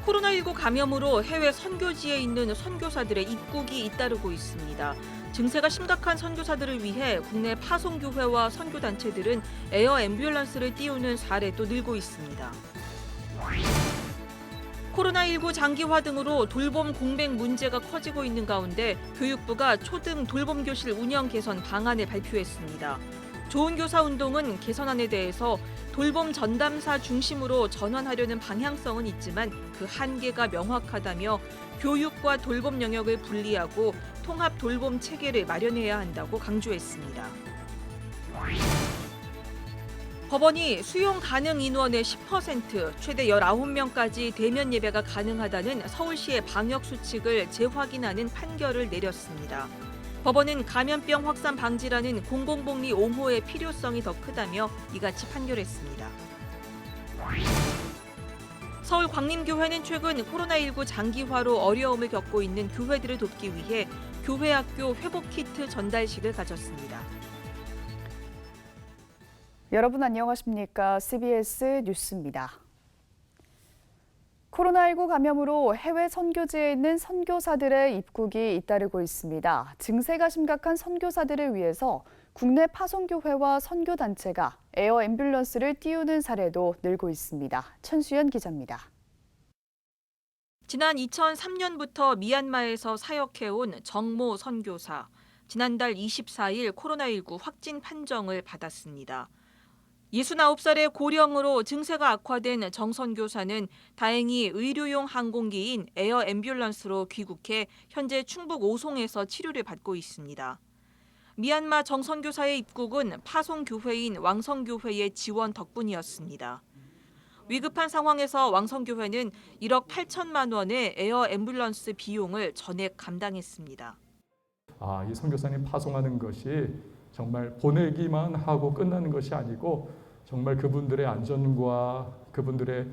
코로나19 감염으로 해외 선교지에 있는 선교사들의 입국이 잇따르고 있습니다. 증세가 심각한 선교사들을 위해 국내 파송교회와 선교단체들은 에어 앰뷸런스를 띄우는 사례도 늘고 있습니다. 코로나19 장기화 등으로 돌봄 공백 문제가 커지고 있는 가운데 교육부가 초등 돌봄교실 운영 개선 방안을 발표했습니다. 좋은 교사 운동은 개선안에 대해서 돌봄 전담사 중심으로 전환하려는 방향성은 있지만 그 한계가 명확하다며 교육과 돌봄 영역을 분리하고 통합 돌봄 체계를 마련해야 한다고 강조했습니다. 법원이 수용 가능 인원의 10%, 최대 19명까지 대면 예배가 가능하다는 서울시의 방역 수칙을 재확인하는 판결을 내렸습니다. 법원은 감염병 확산 방지라는 공공복리 옹호의 필요성이 더 크다며 이같이 판결했습니다. 서울 광림교회는 최근 코로나19 장기화로 어려움을 겪고 있는 교회들을 돕기 위해 교회학교 회복키트 전달식을 가졌습니다. 여러분 안녕하십니까? CBS 뉴스입니다. 코로나19 감염으로 해외 선교지에 있는 선교사들의 입국이 잇따르고 있습니다. 증세가 심각한 선교사들을 위해서 국내 파송교회와 선교단체가 에어 앰뷸런스를 띄우는 사례도 늘고 있습니다. 천수연 기자입니다. 지난 2003년부터 미얀마에서 사역해온 정모 선교사. 지난달 24일 코로나19 확진 판정을 받았습니다. 69살의 고령으로 증세가 악화된 정 선교사는 다행히 의료용 항공기인 에어 앰뷸런스로 귀국해 현재 충북 오송에서 치료를 받고 있습니다. 미얀마 정 선교사의 입국은 파송교회인 왕성교회의 지원 덕분이었습니다. 위급한 상황에서 왕성교회는 1억 8천만 원의 에어 앰뷸런스 비용을 전액 감당했습니다. 이 선교사님 파송하는 것이 정말 보내기만 하고 끝나는 것이 아니고 정말 그분들의 안전과 그분들의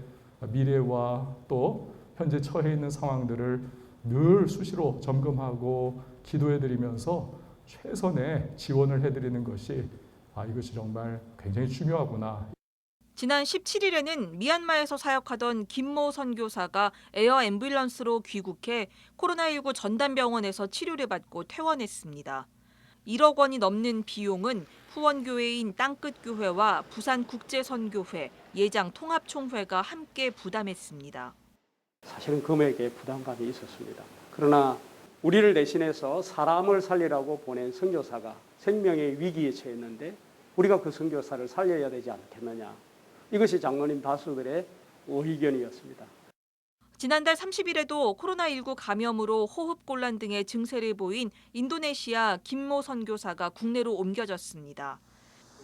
미래와 또 현재 처해 있는 상황들을 늘 수시로 점검하고 기도해드리면서 최선의 지원을 해드리는 것이 이것이 정말 굉장히 중요하구나. 지난 17일에는 미얀마에서 사역하던 김모 선교사가 에어 앰뷸런스로 귀국해 코로나19 전담병원에서 치료를 받고 퇴원했습니다. 1억 원이 넘는 비용은 후원교회인 땅끝교회와 부산국제선교회, 예장통합총회가 함께 부담했습니다. 사실은 금액에 부담감이 있었습니다. 그러나 우리를 대신해서 사람을 살리라고 보낸 선교사가 생명의 위기에 처했는데 우리가 그 선교사를 살려야 되지 않겠느냐. 이것이 장로님 다수들의 의견이었습니다. 지난달 30일에도 코로나19 감염으로 호흡곤란 등의 증세를 보인 인도네시아 김모 선교사가 국내로 옮겨졌습니다.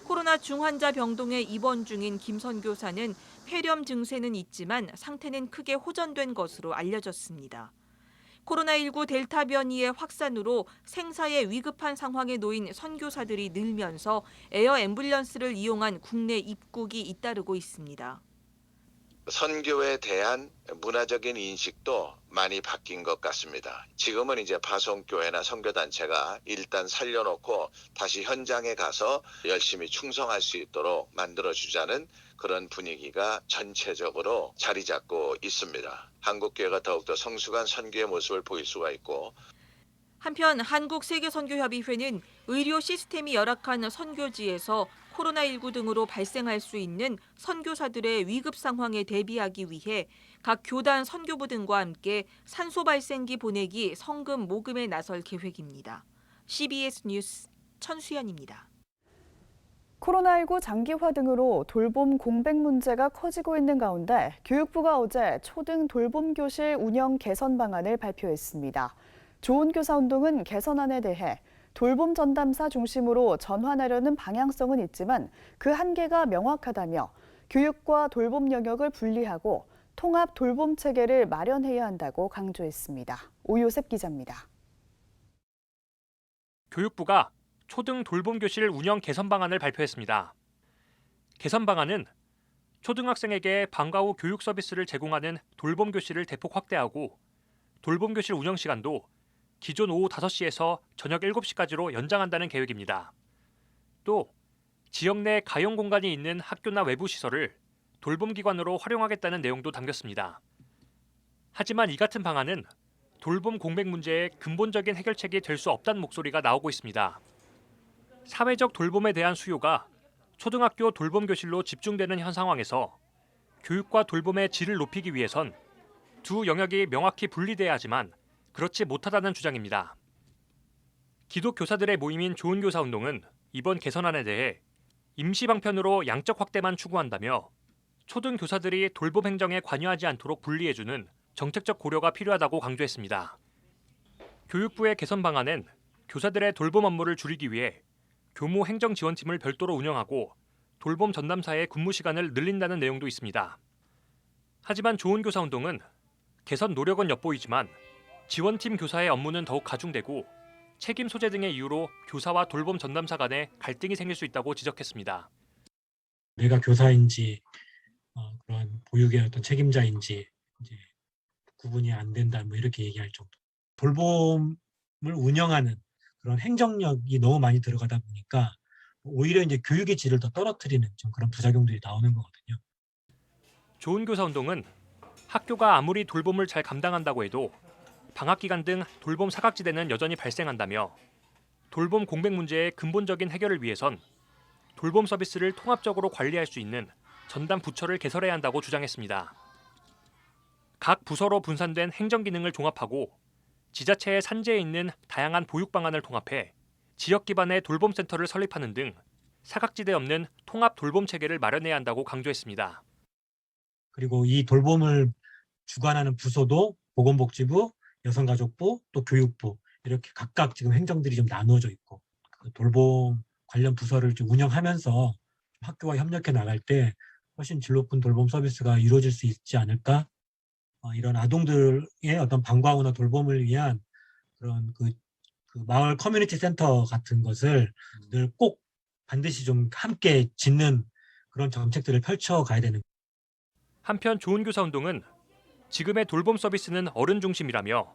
코로나 중환자 병동에 입원 중인 김 선교사는 폐렴 증세는 있지만 상태는 크게 호전된 것으로 알려졌습니다. 코로나19 델타 변이의 확산으로 생사에 위급한 상황에 놓인 선교사들이 늘면서 에어 앰뷸런스를 이용한 국내 입국이 잇따르고 있습니다. 선교에 대한 문화적인 인식도 많이 바뀐 것 같습니다. 지금은 이제 파송교회나 선교단체가 일단 살려놓고 다시 현장에 가서 열심히 충성할 수 있도록 만들어주자는 그런 분위기가 전체적으로 자리 잡고 있습니다. 한국교회가 더욱더 성숙한 선교의 모습을 보일 수가 있고, 한편 한국세계선교협의회는 의료 시스템이 열악한 선교지에서 코로나19 등으로 발생할 수 있는 선교사들의 위급 상황에 대비하기 위해 각 교단 선교부 등과 함께 산소 발생기 보내기 성금 모금에 나설 계획입니다. CBS 뉴스 천수연입니다. 코로나19 장기화 등으로 돌봄 공백 문제가 커지고 있는 가운데 교육부가 어제 초등 돌봄교실 운영 개선 방안을 발표했습니다. 좋은 교사 운동은 개선안에 대해 돌봄 전담사 중심으로 전환하려는 방향성은 있지만 그 한계가 명확하다며 교육과 돌봄 영역을 분리하고 통합 돌봄 체계를 마련해야 한다고 강조했습니다. 오요셉 기자입니다. 교육부가 초등 돌봄교실 운영 개선 방안을 발표했습니다. 개선 방안은 초등학생에게 방과 후 교육 서비스를 제공하는 돌봄교실을 대폭 확대하고 돌봄교실 운영 시간도 기존 오후 5시에서 저녁 7시까지로 연장한다는 계획입니다. 또 지역 내 가용 공간이 있는 학교나 외부 시설을 돌봄기관으로 활용하겠다는 내용도 담겼습니다. 하지만 이 같은 방안은 돌봄 공백 문제의 근본적인 해결책이 될 수 없다는 목소리가 나오고 있습니다. 사회적 돌봄에 대한 수요가 초등학교 돌봄 교실로 집중되는 현 상황에서 교육과 돌봄의 질을 높이기 위해선 두 영역이 명확히 분리돼야 하지만 그렇지 못하다는 주장입니다. 기독교사들의 모임인 좋은 교사 운동은 이번 개선안에 대해 임시 방편으로 양적 확대만 추구한다며 초등 교사들이 돌봄 행정에 관여하지 않도록 분리해주는 정책적 고려가 필요하다고 강조했습니다. 교육부의 개선 방안은 교사들의 돌봄 업무를 줄이기 위해 교무 행정지원팀을 별도로 운영하고 돌봄 전담사의 근무 시간을 늘린다는 내용도 있습니다. 하지만 좋은 교사 운동은 개선 노력은 엿보이지만 지원팀 교사의 업무는 더욱 가중되고 책임 소재 등의 이유로 교사와 돌봄 전담사 간에 갈등이 생길 수 있다고 지적했습니다. 내가 교사인지 그런 보육의 어떤 책임자인지 이제 구분이 안 된다 뭐 이렇게 얘기할 정도. 돌봄을 운영하는 그런 행정력이 너무 많이 들어가다 보니까 오히려 이제 교육의 질을 더 떨어뜨리는 좀 그런 부작용들이 나오는 거거든요. 좋은 교사 운동은 학교가 아무리 돌봄을 잘 감당한다고 해도 방학 기간 등 돌봄 사각지대는 여전히 발생한다며 돌봄 공백 문제의 근본적인 해결을 위해선 돌봄 서비스를 통합적으로 관리할 수 있는 전담 부처를 개설해야 한다고 주장했습니다. 각 부서로 분산된 행정 기능을 종합하고 지자체의 산재에 있는 다양한 보육 방안을 통합해 지역 기반의 돌봄 센터를 설립하는 등 사각지대 없는 통합 돌봄 체계를 마련해야 한다고 강조했습니다. 그리고 이 돌봄을 주관하는 부서도 보건복지부, 여성가족부, 또 교육부 이렇게 각각 지금 행정들이 좀 나누어져 있고 그 돌봄 관련 부서를 좀 운영하면서 학교와 협력해 나갈 때 훨씬 질 높은 돌봄 서비스가 이루어질 수 있지 않을까? 이런 아동들의 어떤 방과후나 돌봄을 위한 그런 그 마을 커뮤니티 센터 같은 것을 늘 꼭 반드시 좀 함께 짓는 그런 정책들을 펼쳐가야 되는. 한편 좋은 교사 운동은 지금의 돌봄 서비스는 어른 중심이라며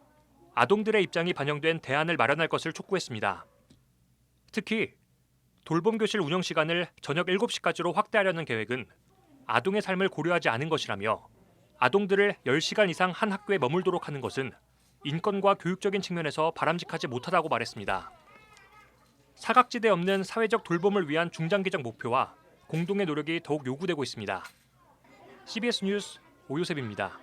아동들의 입장이 반영된 대안을 마련할 것을 촉구했습니다. 특히 돌봄 교실 운영 시간을 저녁 7시까지로 확대하려는 계획은 아동의 삶을 고려하지 않은 것이라며 아동들을 10시간 이상 한 학교에 머물도록 하는 것은 인권과 교육적인 측면에서 바람직하지 못하다고 말했습니다. 사각지대 없는 사회적 돌봄을 위한 중장기적 목표와 공동의 노력이 더욱 요구되고 있습니다. CBS 뉴스 오요셉입니다.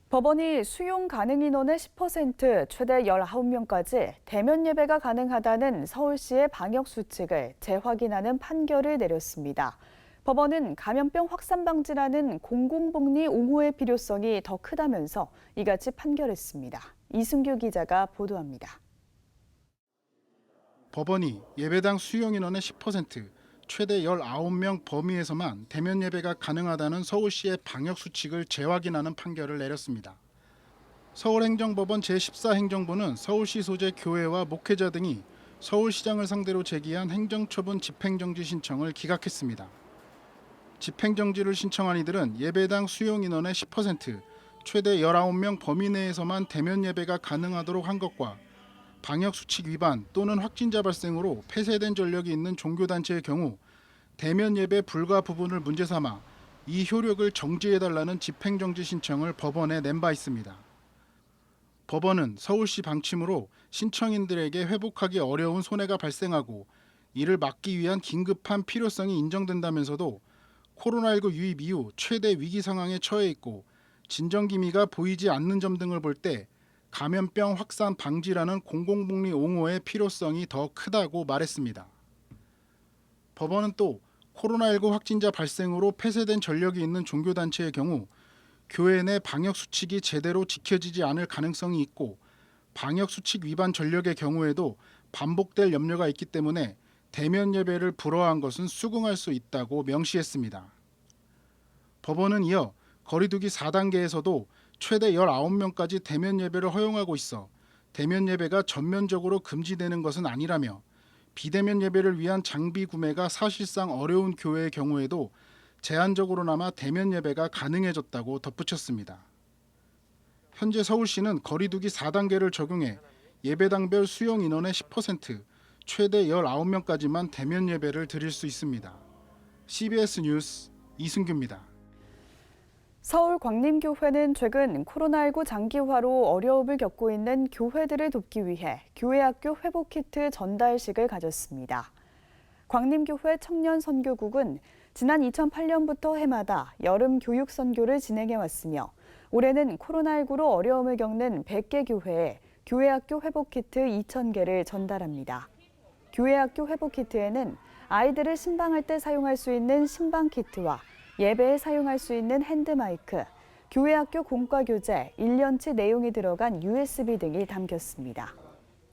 법원이 수용 가능 인원의 10% 최대 19명까지 대면 예배가 가능하다는 서울시의 방역 수칙을 재확인하는 판결을 내렸습니다. 법원은 감염병 확산 방지라는 공공복리 옹호의 필요성이 더 크다면서 이같이 판결했습니다. 이승규 기자가 보도합니다. 법원이 예배당 수용 인원의 10% 최대 19명 범위에서만 대면 예배가 가능하다는 서울시의 방역 수칙을 재확인하는 판결을 내렸습니다. 서울행정법원 제14행정부는 서울시 소재 교회와 목회자 등이 서울시장을 상대로 제기한 행정처분 집행정지 신청을 기각했습니다. 집행정지를 신청한 이들은 예배당 수용 인원의 10% 최대 19명 범위 내에서만 대면 예배가 가능하도록 한 것과 방역수칙 위반 또는 확진자 발생으로 폐쇄된 전력이 있는 종교단체의 경우 대면 예배 불가 부분을 문제 삼아 이 효력을 정지해달라는 집행정지 신청을 법원에 낸 바 있습니다. 법원은 서울시 방침으로 신청인들에게 회복하기 어려운 손해가 발생하고 이를 막기 위한 긴급한 필요성이 인정된다면서도 코로나19 유입 이후 최대 위기 상황에 처해 있고 진정 기미가 보이지 않는 점 등을 볼 때 감염병 확산 방지라는 공공복리 옹호의 필요성이 더 크다고 말했습니다. 법원은 또 코로나19 확진자 발생으로 폐쇄된 전력이 있는 종교단체의 경우 교회 내 방역수칙이 제대로 지켜지지 않을 가능성이 있고 방역수칙 위반 전력의 경우에도 반복될 염려가 있기 때문에 대면 예배를 불허한 것은 수긍할 수 있다고 명시했습니다. 법원은 이어 거리두기 4단계에서도 최대 19명까지 대면 예배를 허용하고 있어 대면 예배가 전면적으로 금지되는 것은 아니라며 비대면 예배를 위한 장비 구매가 사실상 어려운 교회의 경우에도 제한적으로나마 대면 예배가 가능해졌다고 덧붙였습니다. 현재 서울시는 거리두기 4단계를 적용해 예배당별 수용 인원의 10% 최대 19명까지만 대면 예배를 드릴 수 있습니다. CBS 뉴스 이승규입니다. 서울 광림교회는 최근 코로나19 장기화로 어려움을 겪고 있는 교회들을 돕기 위해 교회학교 회복키트 전달식을 가졌습니다. 광림교회 청년선교국은 지난 2008년부터 해마다 여름 교육 선교를 진행해 왔으며 올해는 코로나19로 어려움을 겪는 100개 교회에 교회학교 회복키트 2,000개를 전달합니다. 교회학교 회복키트에는 아이들을 신방할 때 사용할 수 있는 신방키트와 예배에 사용할 수 있는 핸드마이크, 교회학교 공과교재 1년치 내용이 들어간 USB 등이 담겼습니다.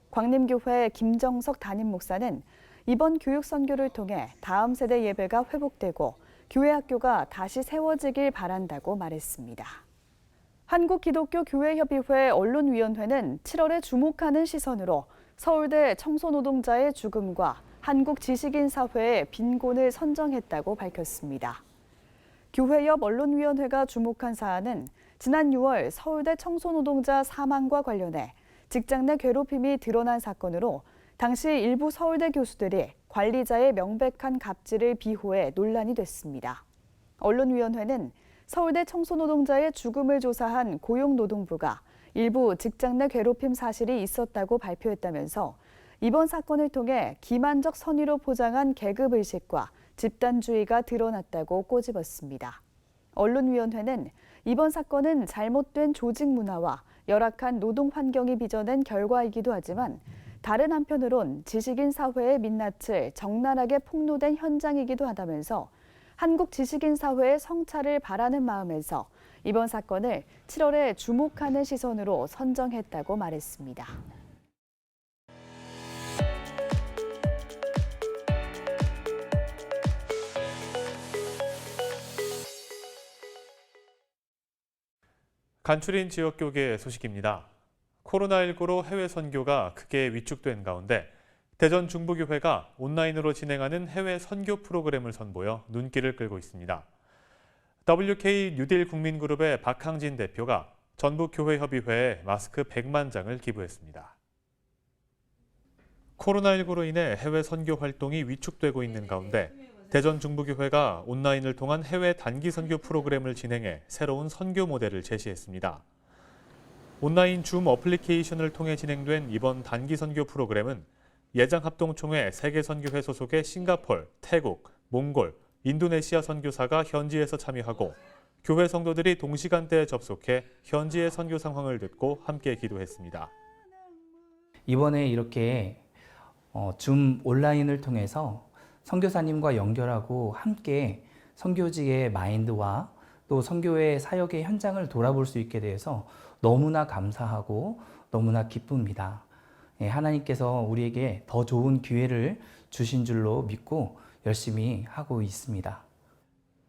광림교회 김정석 담임 목사는 이번 교육 선교를 통해 다음 세대 예배가 회복되고 교회학교가 다시 세워지길 바란다고 말했습니다. 한국기독교교회협의회 언론위원회는 7월에 주목하는 시선으로 서울대 청소노동자의 죽음과 한국지식인사회의 빈곤을 선정했다고 밝혔습니다. 교회 옆 언론위원회가 주목한 사안은 지난 6월 서울대 청소노동자 사망과 관련해 직장 내 괴롭힘이 드러난 사건으로 당시 일부 서울대 교수들이 관리자의 명백한 갑질을 비호해 논란이 됐습니다. 언론위원회는 서울대 청소노동자의 죽음을 조사한 고용노동부가 일부 직장 내 괴롭힘 사실이 있었다고 발표했다면서 이번 사건을 통해 기만적 선의로 포장한 계급의식과 집단주의가 드러났다고 꼬집었습니다. 언론위원회는 이번 사건은 잘못된 조직 문화와 열악한 노동 환경이 빚어낸 결과이기도 하지만 다른 한편으론 지식인 사회의 민낯을 적나라하게 폭로된 현장이기도 하다면서 한국 지식인 사회의 성찰을 바라는 마음에서 이번 사건을 7월에 주목하는 시선으로 선정했다고 말했습니다. 간추린 지역교계 소식입니다. 코로나19로 해외 선교가 크게 위축된 가운데 대전 중부교회가 온라인으로 진행하는 해외 선교 프로그램을 선보여 눈길을 끌고 있습니다. WK 뉴딜 국민그룹의 박항진 대표가 전북교회협의회에 마스크 100만 장을 기부했습니다. 코로나19로 인해 해외 선교 활동이 위축되고 있는 가운데 대전 중부교회가 온라인을 통한 해외 단기 선교 프로그램을 진행해 새로운 선교 모델을 제시했습니다. 온라인 줌 어플리케이션을 통해 진행된 이번 단기 선교 프로그램은 예장합동총회 세계선교회 소속의 싱가폴, 태국, 몽골, 인도네시아 선교사가 현지에서 참여하고 교회 성도들이 동시간대에 접속해 현지의 선교 상황을 듣고 함께 기도했습니다. 이번에 이렇게 줌 온라인을 통해서 선교사님과 연결하고 함께 선교지의 마인드와 또 선교의 사역의 현장을 돌아볼 수 있게 돼서 너무나 감사하고 너무나 기쁩니다. 하나님께서 우리에게 더 좋은 기회를 주신 줄로 믿고 열심히 하고 있습니다.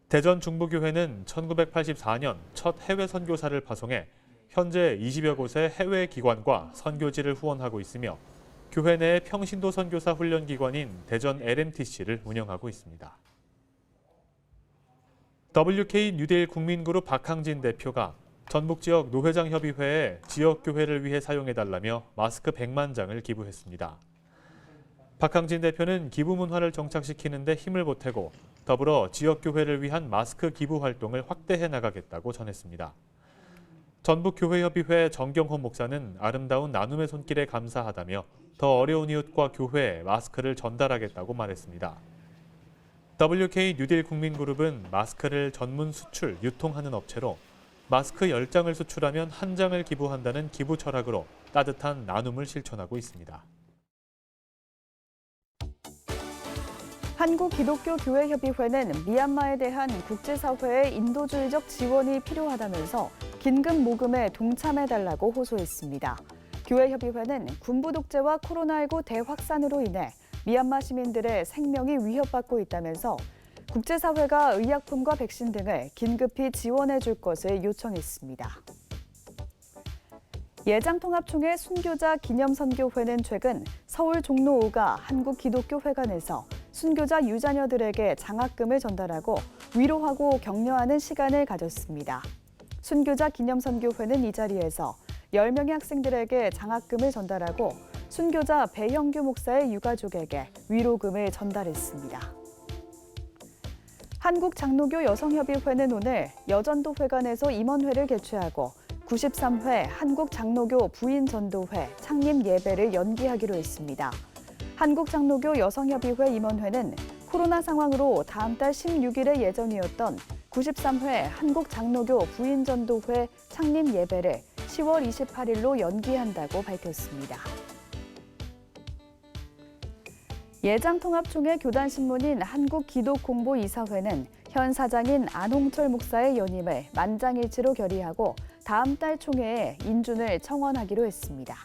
대전 중부교회는 1984년 첫 해외 선교사를 파송해 현재 20여 곳의 해외 기관과 선교지를 후원하고 있으며 교회 내 평신도 선교사 훈련 기관인 대전 LMTC를 운영하고 있습니다. WK 뉴딜 국민그룹 박항진 대표가 전북 지역 노회장 협의회에 지역 교회를 위해 사용해달라며 마스크 100만 장을 기부했습니다. 박항진 대표는 기부 문화를 정착시키는 데 힘을 보태고 더불어 지역 교회를 위한 마스크 기부 활동을 확대해 나가겠다고 전했습니다. 전북교회협의회 정경호 목사는 아름다운 나눔의 손길에 감사하다며 더 어려운 이웃과 교회에 마스크를 전달하겠다고 말했습니다. WK 뉴딜 국민그룹은 마스크를 전문 수출, 유통하는 업체로 마스크 10장을 수출하면 1장을 기부한다는 기부 철학으로 따뜻한 나눔을 실천하고 있습니다. 한국기독교교회협의회는 미얀마에 대한 국제사회의 인도주의적 지원이 필요하다면서 긴급 모금에 동참해달라고 호소했습니다. 교회협의회는 군부 독재와 코로나19 대확산으로 인해 미얀마 시민들의 생명이 위협받고 있다면서 국제사회가 의약품과 백신 등을 긴급히 지원해 줄 것을 요청했습니다. 예장통합총회 순교자 기념선교회는 최근 서울 종로 5가 한국기독교회관에서 순교자 유자녀들에게 장학금을 전달하고 위로하고 격려하는 시간을 가졌습니다. 순교자 기념선교회는 이 자리에서 10명의 학생들에게 장학금을 전달하고 순교자 배형규 목사의 유가족에게 위로금을 전달했습니다. 한국장로교 여성협의회는 오늘 여전도회관에서 임원회를 개최하고 93회 한국장로교 부인전도회 창립 예배를 연기하기로 했습니다. 한국장로교 여성협의회 임원회는 코로나 상황으로 다음 달 16일에 예정이었던 93회 한국장로교 부인전도회 창립 예배를 10월 28일로 연기한다고 밝혔습니다. 예장통합총회 교단신문인 한국기독공보이사회는 현 사장인 안홍철 목사의 연임을 만장일치로 결의하고 다음 달 총회에 인준을 청원하기로 했습니다.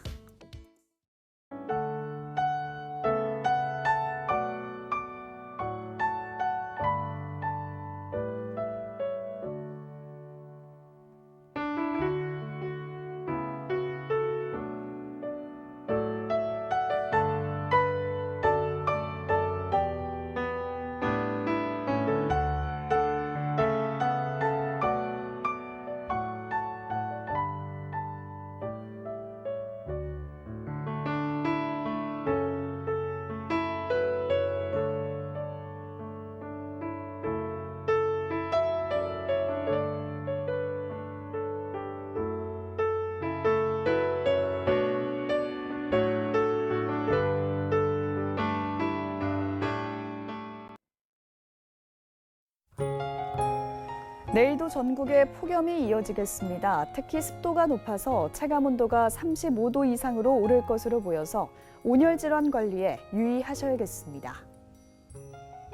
내일도 전국에 폭염이 이어지겠습니다. 특히 습도가 높아서 체감온도가 35도 이상으로 오를 것으로 보여서 온열 질환 관리에 유의하셔야겠습니다.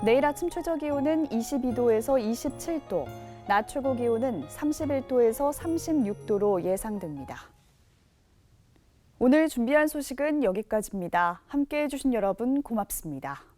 내일 아침 최저 기온은 22도에서 27도, 낮 최고 기온은 31도에서 36도로 예상됩니다. 오늘 준비한 소식은 여기까지입니다. 함께해 주신 여러분 고맙습니다.